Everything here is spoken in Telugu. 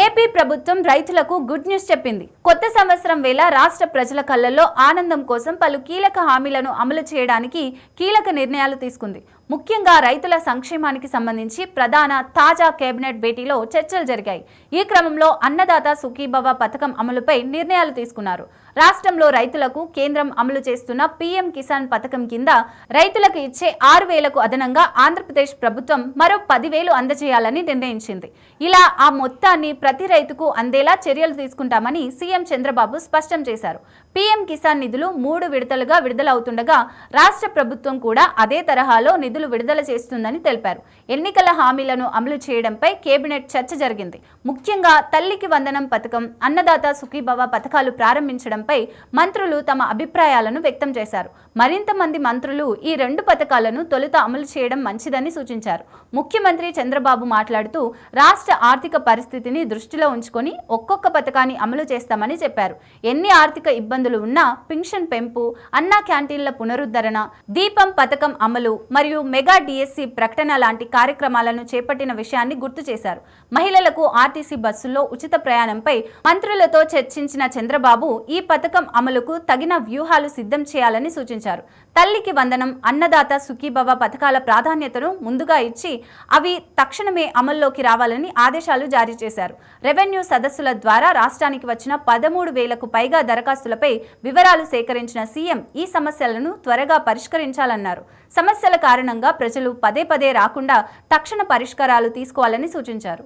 ఏపీ ప్రభుత్వం రైతులకు గుడ్ న్యూస్ చెప్పింది. కొత్త సంవత్సరం వేళ రాష్ట్ర ప్రజల కళ్ళల్లో ఆనందం కోసం పలు కీలక హామీలను అమలు చేయడానికి కీలక నిర్ణయాలు తీసుకుంది. ముఖ్యంగా రైతుల సంక్షేమానికి సంబంధించి ప్రధాన తాజా కేబినెట్ భేటీలో చర్చలు జరిగాయి. ఈ క్రమంలో అన్నదాత సుఖీభవ పథకం అమలుపై నిర్ణయాలు తీసుకున్నారు. రాష్ట్రంలో రైతులకు కేంద్రం అమలు చేస్తున్న పీఎం కిసాన్ పథకం కింద రైతులకు ఇచ్చే 6,000కు అదనంగా ఆంధ్రప్రదేశ్ ప్రభుత్వం మరో 10,000 అందజేయాలని నిర్ణయించింది. ఇలా ఆ మొత్తాన్ని ప్రతి రైతుకు అందేలా చర్యలు తీసుకుంటామని సీఎం చంద్రబాబు స్పష్టం చేశారు. పీఎం కిసాన్ నిధులు 3 విడతలుగా విడుదలవుతుండగా రాష్ట్ర ప్రభుత్వం కూడా అదే తరహాలో నిధులు విడుదల చేస్తుందని తెలిపారు. ఎన్నికల హామీలను అమలు చేయడంపై కేబినెట్ చర్చ జరిగింది. ముఖ్యంగా తల్లికి వందనం పథకం, అన్నదాత సుఖీభవ పథకాలు ప్రారంభించడంపై మంత్రులు తమ అభిప్రాయాలను వ్యక్తం చేశారు. మరింత మంది మంత్రులు ఈ 2 పథకాలను తొలుత అమలు చేయడం మంచిదని సూచించారు. ముఖ్యమంత్రి చంద్రబాబు మాట్లాడుతూ రాష్ట్ర ఆర్థిక పరిస్థితిని దృష్టిలో ఉంచుకొని ఒక్కొక్క పథకాన్ని అమలు చేస్తామని చెప్పారు. ఎన్ని ఆర్థిక ఇబ్బందులు ఉన్నా పింఛన్ పెంపు, అన్నా క్యాంటీన్ల పునరుద్ధరణ, దీపం పథకం అమలు మరియు మెగా డిఎస్సి ప్రకటన లాంటి కార్యక్రమాలను చేపట్టిన విషయాన్ని గుర్తు చేశారు. మహిళలకు ఆర్టీసీ బస్సుల్లో ఉచిత ప్రయాణంపై మంత్రులతో చర్చించిన చంద్రబాబు ఈ పథకం అమలుకు తగిన వ్యూహాలు సిద్ధం చేయాలని సూచించారు. తల్లికి వందనం, అన్నదాత సుఖీభవ పథకాల ప్రాధాన్యతను ముందుగా ఇచ్చి అవి తక్షణమే అమల్లోకి రావాలని ఆదేశాలు జారీ చేశారు. రెవెన్యూ సదస్సుల ద్వారా రాష్ట్రానికి వచ్చిన 13,000కు పైగా దరఖాస్తులపై వివరాలు సేకరించిన సీఎం ఈ సమస్యలను త్వరగా పరిష్కరించాలన్నారు. సమస్యల కారణంగా ప్రజలు పదే పదే రాకుండా తక్షణ పరిష్కారాలు తీసుకోవాలని సూచించారు.